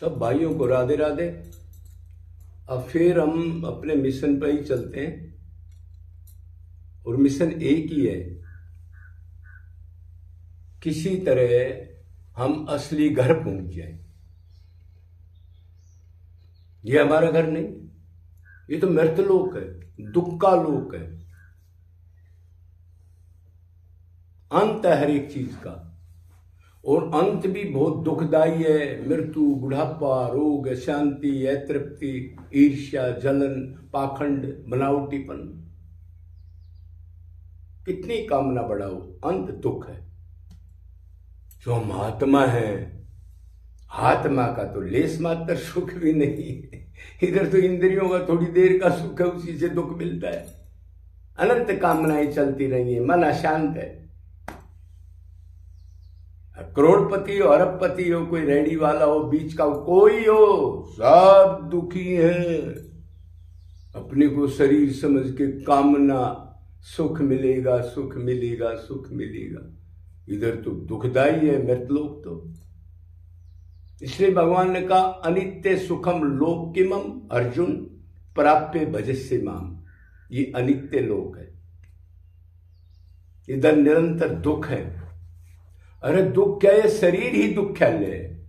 सब भाइयों को राधे राधे। अब फिर हम अपने मिशन पर ही चलते हैं और मिशन एक ही है, किसी तरह हम असली घर पहुंच जाए। ये हमारा घर नहीं, ये तो मृतलोक है, दुख का लोक है, अंत है हर एक चीज का। और अंत भी बहुत दुखदाई है। मृत्यु, बुढ़ापा, रोग, अशांति, अतृप्ति, ईर्ष्या, जलन, पाखंड, बनावटीपन, कितनी कामना बढ़ाओ, अंत दुख है। जो हम आत्मा है, आत्मा का तो लेस मात्र सुख भी नहीं है। इधर तो इंद्रियों का थोड़ी देर का सुख है, उसी से दुख मिलता है। अनंत कामनाएं चलती रही है, मन अशांत है। करोड़पति हो, अरबपति हो, कोई रेडी वाला हो, बीच का कोई हो, सब दुखी है। अपने को शरीर समझ के कामना, सुख मिलेगा, सुख मिलेगा, सुख मिलेगा। इधर तो दुखदाई है मृतलोक तो। इसलिए भगवान ने कहा अनित्य सुखम लोक किमम अर्जुन प्राप्य भजस्य माम। ये अनित्य लोक है, इधर निरंतर दुख है। अरे दुख क्या है, शरीर ही दुख्यालय है।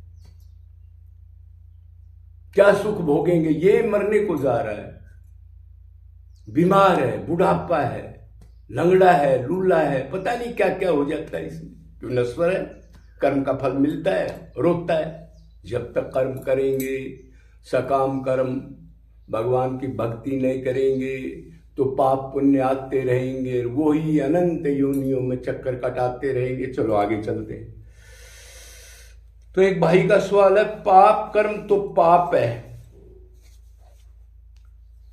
क्या सुख भोगेंगे, ये मरने को जा रहा है, बीमार है, बुढ़ापा है, लंगड़ा है, लूला है, पता नहीं क्या क्या हो जाता है इसमें। क्यों नश्वर है, कर्म का फल मिलता है, रोकता है। जब तक कर्म करेंगे, सकाम कर्म, भगवान की भक्ति नहीं करेंगे तो पाप पुण्य आते रहेंगे, वो ही अनंत योनियों में चक्कर कटाते रहेंगे। चलो आगे चलते हैं। तो एक भाई का सवाल है, पाप कर्म तो पाप है,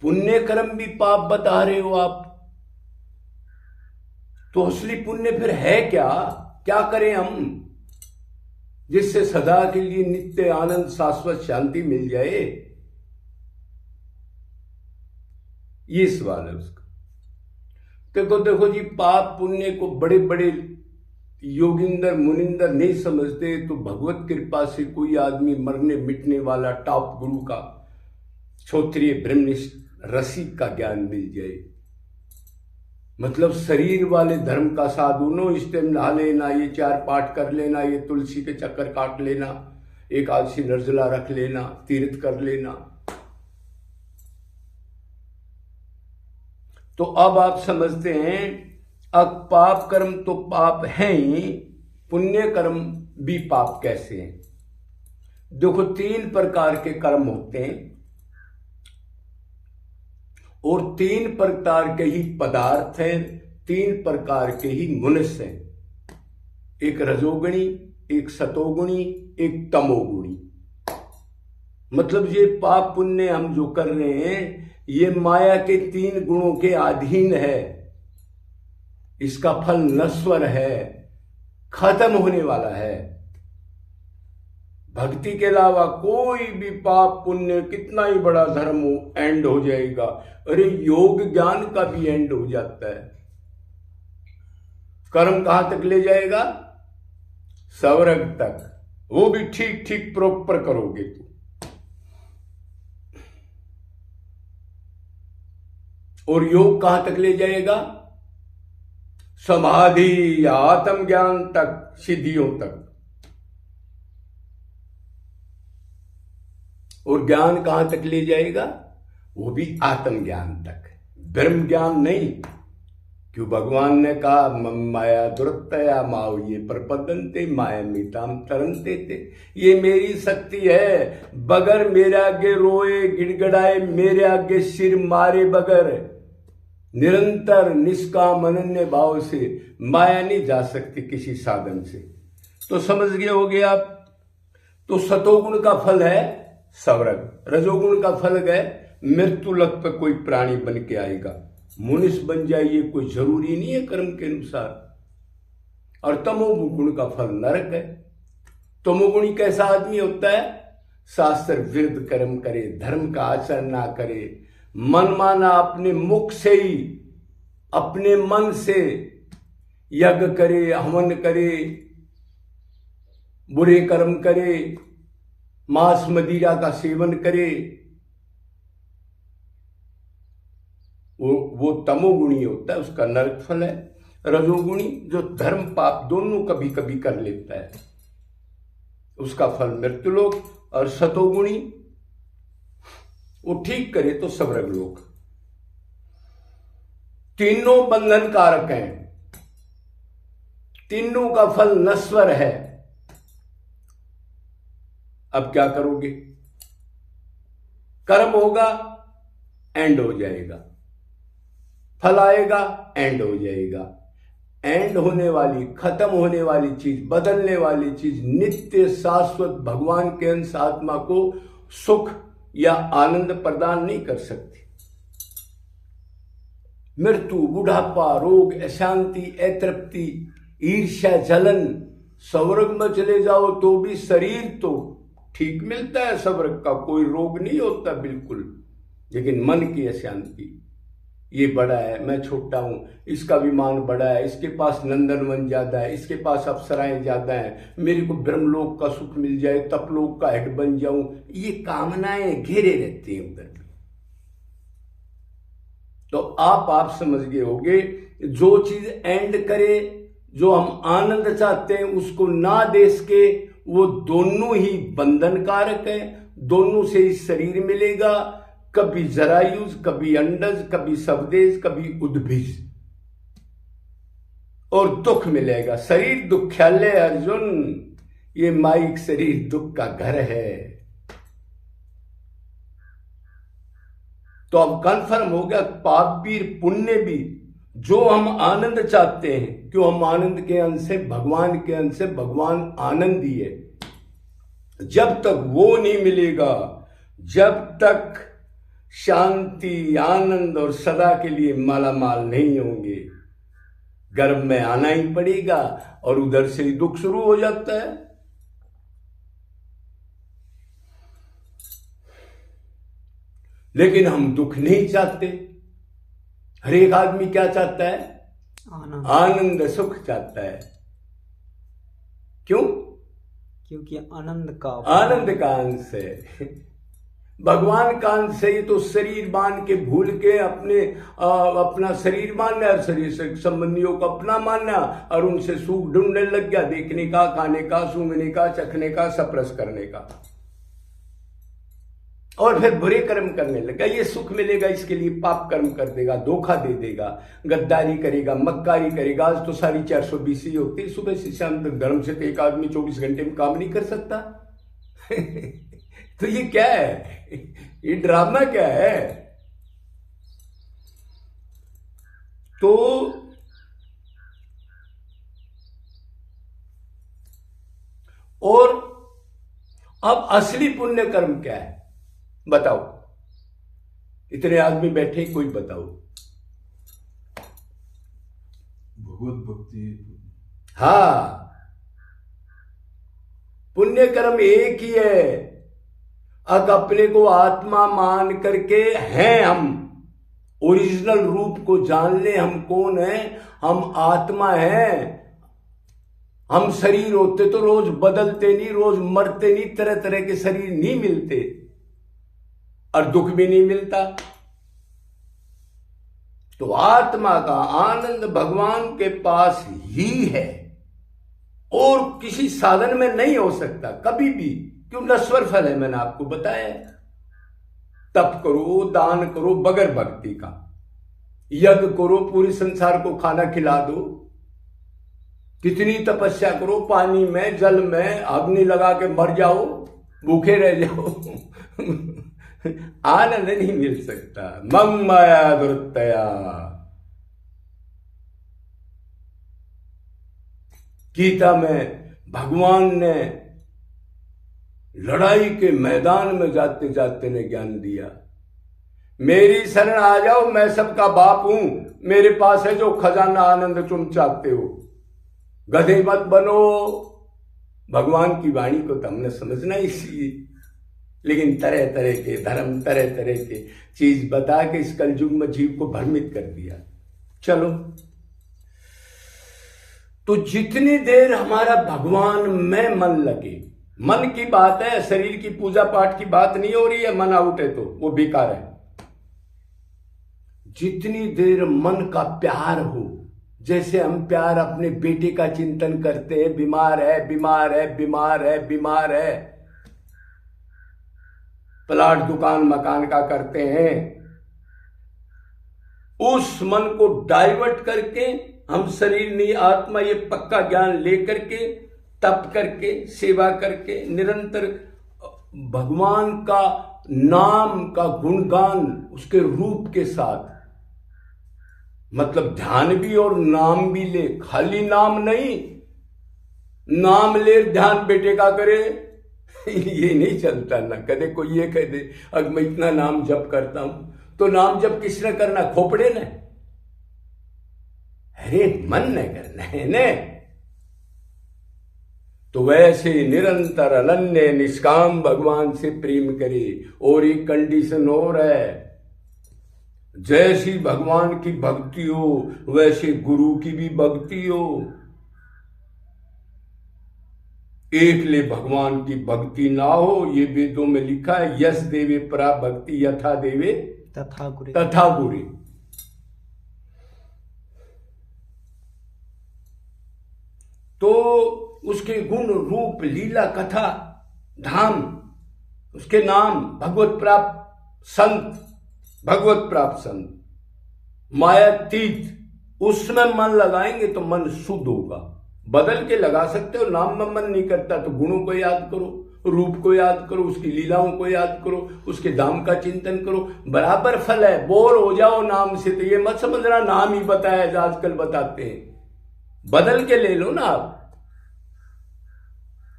पुण्य कर्म भी पाप बता रहे हो आप, तो असली पुण्य फिर है क्या? क्या करें हम जिससे सदा के लिए नित्य आनंद, शाश्वत शांति मिल जाए? ये सवाल है उसका। देखो जी, पाप पुण्य को बड़े बड़े योगिंदर मुनिंदर नहीं समझते, तो भगवत कृपा से कोई आदमी मरने मिटने वाला टॉप गुरु का, क्षत्रिय ब्रह्मनिष्ठ रसिक का ज्ञान मिल जाए। मतलब शरीर वाले धर्म का साधु नो, इस टाइम नहा लेना, ये 4 पाठ कर लेना, ये तुलसी के चक्कर काट लेना, एकादशी निर्जला रख लेना, तीर्थ कर लेना। तो अब आप समझते हैं, अब पाप कर्म तो पाप हैं ही, पुण्य कर्म भी पाप कैसे हैं? देखो, 3 प्रकार के कर्म होते हैं और 3 प्रकार के ही पदार्थ हैं, 3 प्रकार के ही मनुष्य हैं। एक रजोगुणी, एक सतोगुणी, एक तमोगुणी। मतलब ये पाप पुण्य हम जो कर रहे हैं, ये माया के 3 गुणों के अधीन है। इसका फल नश्वर है, खत्म होने वाला है। भक्ति के अलावा कोई भी पाप पुण्य, कितना ही बड़ा धर्म हो, एंड हो जाएगा। अरे योग ज्ञान का भी एंड हो जाता है। कर्म कहां तक ले जाएगा? स्वर्ग तक, वो भी ठीक ठीक प्रॉपर करोगे तो। और योग कहां तक ले जाएगा? समाधि या आत्मज्ञान तक, सिद्धियों तक। और ज्ञान कहां तक ले जाएगा? वो भी आत्मज्ञान तक, ब्रह्म ज्ञान नहीं। क्यों भगवान ने कहा माया दुरतया माओ ये प्रपदंते माया मीताम तरंते थे। ये मेरी शक्ति है, बगैर मेरे आगे रोए गिड़गड़ाए, मेरे आगे सिर मारे बगैर निरंतर निष्काम अनन्य भाव से माया नहीं जा सकती किसी साधन से। तो समझ गए होगे आप। तो सतोगुण का फल है स्वर्ग, रजोगुण का फल है मृत्यु लोक पर कोई प्राणी बन के आएगा, मनुष्य बन जाइए, कोई जरूरी नहीं है कर्म के अनुसार। और तमोगुण का फल नरक है। तमोगुणी कैसा आदमी होता है? शास्त्र विरुद्ध कर्म करे, धर्म का आचरण ना करे, मनमाना अपने मुख से ही, अपने मन से यज्ञ करे, हवन करे, बुरे कर्म करे, मांस मदिरा का सेवन करे, वो तमोगुणी होता है, उसका नरक फल है। रजोगुणी जो धर्म पाप दोनों कभी कभी कर लेता है, उसका फल मृत्युलोक। और सतोगुणी वो ठीक करे तो स्वर्गलोक। तीनों बंधन कारक हैं, तीनों का फल नश्वर है। अब क्या करोगे? कर्म होगा, एंड हो जाएगा, फल आएगा, एंड हो जाएगा। एंड होने वाली, खत्म होने वाली चीज, बदलने वाली चीज, नित्य शाश्वत भगवान के अंश आत्मा को सुख या आनंद प्रदान नहीं कर सकती। मृत्यु, बुढ़ापा, रोग, अशांति, अतृप्ति, ईर्ष्या, जलन, स्वर्ग में चले जाओ तो भी शरीर तो ठीक मिलता है, स्वर्ग का कोई रोग नहीं होता बिल्कुल, लेकिन मन की अशांति। ये बड़ा है, मैं छोटा हूं, इसका विमान बड़ा है, इसके पास नंदनवन ज्यादा है, इसके पास अप्सराएं ज्यादा हैं, मेरे को ब्रह्मलोक का सुख मिल जाए, तपलोक का हेड बन जाऊं, ये कामनाएं घेरे रहती हैं उधर। तो आप समझ गए होगे, जो चीज एंड करे, जो हम आनंद चाहते हैं उसको ना दे सके, वो दोनों ही बंधन कारक है। दोनों से ही शरीर मिलेगा, कभी जरायुज, कभी अंडज, कभी स्वदेश, कभी उद्भिज, और दुख मिलेगा। शरीर दुख्यालय अर्जुन, ये माइक शरीर दुख का घर है। तो अब कंफर्म हो गया, पाप भी पुण्य भी, जो हम आनंद चाहते हैं, क्यों हम आनंद के अंश से, भगवान के अंश से, भगवान आनंदी है। जब तक वो नहीं मिलेगा, जब तक शांति, आनंद और सदा के लिए मालामाल नहीं होंगे, गर्भ में आना ही पड़ेगा, और उधर से ही दुख शुरू हो जाता है। लेकिन हम दुख नहीं चाहते। हर एक आदमी क्या चाहता है? आनंद, सुख चाहता है। क्यों? क्योंकि आनंद का अंश है, भगवान का अंश है। ये तो शरीर मान के, भूल के अपना शरीर मानना और शरीर से संबंधियों को अपना मानना, और उनसे सुख ढूंढने लग गया, देखने का, खाने का, सूंघने का, चखने का, सप्रस करने का, और फिर बुरे कर्म करने लगा। ये सुख मिलेगा इसके लिए पाप कर्म कर देगा, धोखा दे देगा, गद्दारी करेगा, मक्कारी करेगा। आज तो सारी 420 ही होती है, सुबह से शाम तक। धर्म से तो एक आदमी 24 घंटे में काम नहीं कर सकता। तो ये क्या है? ये ड्रामा क्या है? तो और अब असली पुण्य कर्म क्या है बताओ? इतने आदमी बैठे, कोई बताओ। भगवत भक्ति। हाँ, पुण्य कर्म एक ही है। अब अपने को आत्मा मान करके हैं हम, ओरिजिनल रूप को जान ले, हम कौन है? हम आत्मा हैं। हम शरीर होते तो रोज बदलते नहीं, रोज मरते नहीं, तरह तरह के शरीर नहीं मिलते, और दुख भी नहीं मिलता। तो आत्मा का आनंद भगवान के पास ही है, और किसी साधन में नहीं हो सकता कभी भी। क्यों? नश्वर फल है, मैंने आपको बताया। तप करो, दान करो बगैर भक्ति का, यज्ञ करो, पूरे संसार को खाना खिला दो, कितनी तपस्या करो, पानी में, जल में अग्नि लगा के मर जाओ, भूखे रह जाओ, आनंद नहीं मिल सकता। मम माया दुरतया। गीता में भगवान ने लड़ाई के मैदान में जाते जाते ने ज्ञान दिया, मेरी शरण आ जाओ, मैं सबका बाप हूं, मेरे पास है जो खजाना आनंद तुम चाहते हो, गधे मत बनो। भगवान की वाणी को तो हमने समझना इसलिए, लेकिन तरह तरह के धर्म, तरह तरह के चीज बता के इस कलयुग में जीव को भ्रमित कर दिया। चलो, तो जितनी देर हमारा भगवान में मन लगे, मन की बात है, शरीर की पूजा पाठ की बात नहीं हो रही है। मन आउट है तो वो बेकार है। जितनी देर मन का प्यार हो, जैसे हम प्यार अपने बेटे का चिंतन करते हैं, बीमार है बीमार है बीमार है बीमार है, प्लाट दुकान मकान का करते हैं, उस मन को डाइवर्ट करके हम शरीर नहीं आत्मा ये पक्का ज्ञान लेकर के तप करके सेवा करके निरंतर भगवान का नाम का गुणगान उसके रूप के साथ, मतलब ध्यान भी और नाम भी ले, खाली नाम नहीं, नाम ले ध्यान बेटे का करे ये नहीं चलता ना। कदे कोई ये कह दे अगर मैं इतना नाम जप करता हूं, तो नाम जप किसने करना? खोपड़े ने? अरे मन ने करना है ने। तो वैसे निरंतर अनन्य निष्काम भगवान से प्रेम करे। और एक कंडीशन और है, जैसी भगवान की भक्ति हो वैसे गुरु की भी भक्ति हो। एक ले भगवान की भक्ति ना हो, ये वेदों में लिखा है, यस देवे परा भक्ति यथा देवे तथा गुरे। तथा गुरे। तो उसके गुण रूप लीला कथा धाम, उसके नाम भगवत प्राप्त संत, भगवत प्राप्त संत, मायातीत, उसमें मन लगाएंगे तो मन शुद्ध होगा। बदल के लगा सकते हो, नाम में मन नहीं करता तो गुणों को याद करो, रूप को याद करो, उसकी लीलाओं को याद करो, उसके धाम का चिंतन करो, बराबर फल है। बोर हो जाओ नाम से तो ये मत समझना नाम ही बताया जो आजकल बताते हैं, बदल के ले लो ना आप।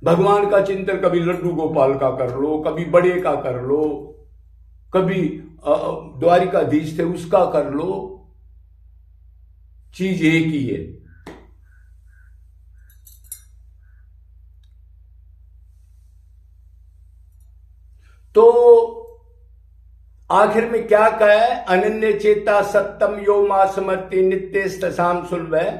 भगवान का चिंतन कभी लड्डू गोपाल का कर लो, कभी बड़े का कर लो, कभी द्वारिकाधीश थे उसका कर लो, चीज एक ही है। तो आखिर में क्या कहा है? अनन्य चेता सत्यम यो मा समर्ति नित्य स्तसाम सुलभ है।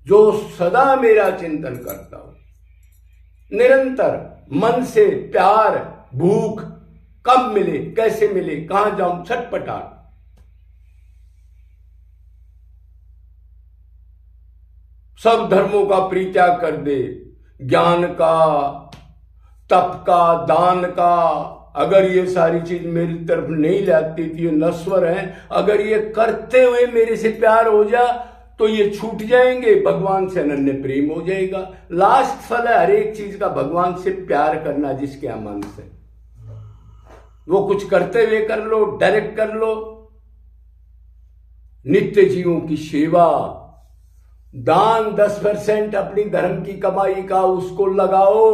जो सदा मेरा चिंतन करता हो, निरंतर मन से प्यार भूख, कब मिले कैसे मिले कहां जाऊं छटपटाट, सब धर्मों का परित्याग कर दे, ज्ञान का, तप का, दान का, अगर ये सारी चीज मेरी तरफ नहीं लाती थी, ये नश्वर है, अगर ये करते हुए मेरे से प्यार हो जा तो ये छूट जाएंगे, भगवान से अनन्य प्रेम हो जाएगा। लास्ट फल है हर एक चीज का भगवान से प्यार करना, जिसके मन से वो कुछ करते हुए कर लो, डायरेक्ट कर लो। नित्य जीवों की सेवा, दान 10% अपनी धर्म की कमाई का उसको लगाओ।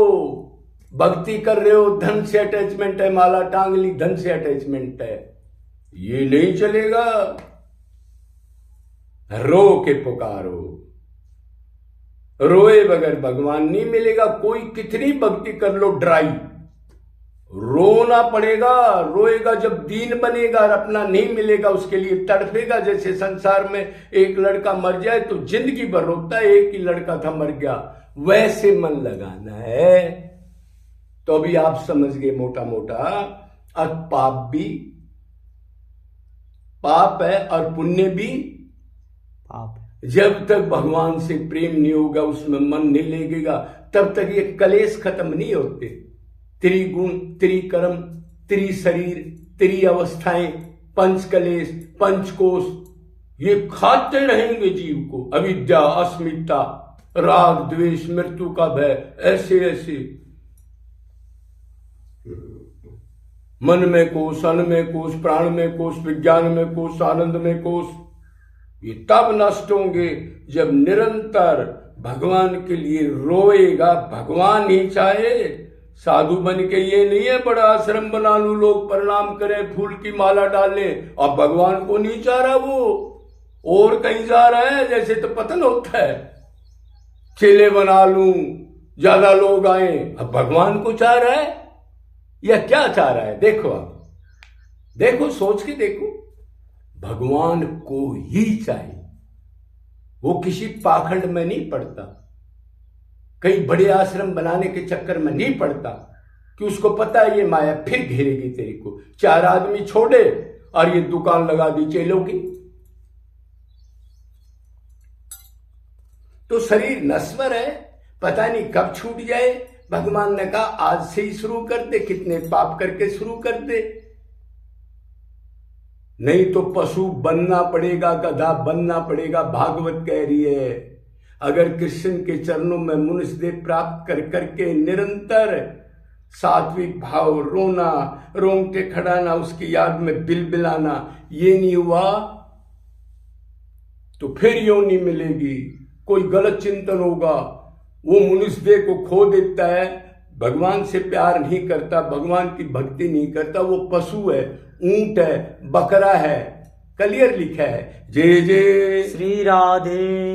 भक्ति कर रहे हो, धन से अटैचमेंट है, माला टांग ली, धन से अटैचमेंट है, ये नहीं चलेगा। रो के पुकारो, रोए बगैर भगवान नहीं मिलेगा। कोई कितनी भक्ति कर लो ड्राई, रोना पड़ेगा। रोएगा जब दीन बनेगा और अपना नहीं मिलेगा उसके लिए तड़फेगा। जैसे संसार में एक लड़का मर जाए तो जिंदगी भर रोता है, एक ही लड़का था मर गया, वैसे मन लगाना है। तो अभी आप समझ गए मोटा मोटा, और पाप भी पाप है और पुण्य भी पाप। जब तक भगवान से प्रेम नहीं होगा, उसमें मन नहीं लगेगा, तब तक ये कलेश खत्म नहीं होते। त्रिगुण, त्रिकर्म, त्रिशरीर, त्रि अवस्थाएं, पंच कलेश, पंचकोश, ये खाते रहेंगे जीव को। अविद्या, अस्मिता, राग, द्वेष, मृत्यु का भय, ऐसे ऐसे मन में कोश, अन्न में कोश, प्राण में कोश, विज्ञान में कोश, आनंद में कोश, ये तब नष्ट होंगे जब निरंतर भगवान के लिए रोएगा। भगवान ही चाहे, साधु बन के ये नहीं है बड़ा आश्रम बना लूं, लोग प्रणाम करें, फूल की माला डालें, अब भगवान को नहीं चाह रहा, वो और कहीं जा रहा है। जैसे तो पतन होता है, चेले बना लूं, ज्यादा लोग आए, अब भगवान को चाह रहा है या क्या चाह रहा है? देखो आप, देखो, सोच के देखो, भगवान को ही चाहिए। वो किसी पाखंड में नहीं पड़ता, कई बड़े आश्रम बनाने के चक्कर में नहीं पड़ता, कि उसको पता है ये माया फिर घेरेगी तेरे को। 4 आदमी छोड़े और ये दुकान लगा दी चेलों की। तो शरीर नश्वर है, पता नहीं कब छूट जाए। भगवान ने कहा आज से ही शुरू कर दे, कितने पाप करके शुरू कर दे, नहीं तो पशु बनना पड़ेगा, गधा बनना पड़ेगा। भागवत कह रही है अगर कृष्ण के चरणों में मनुष्य देह प्राप्त कर करके निरंतर सात्विक भाव, रोना, रोंगटे खड़ाना, उसकी याद में बिलबिलाना, ये नहीं हुआ तो फिर योनि मिलेगी, कोई गलत चिंतन होगा, वो मनुष्य देह को खो देता है, भगवान से प्यार नहीं करता, भगवान की भक्ति नहीं करता, वो पशु है, ऊंट है, बकरा है। क्लियर लिखा है। जय जय श्री राधे।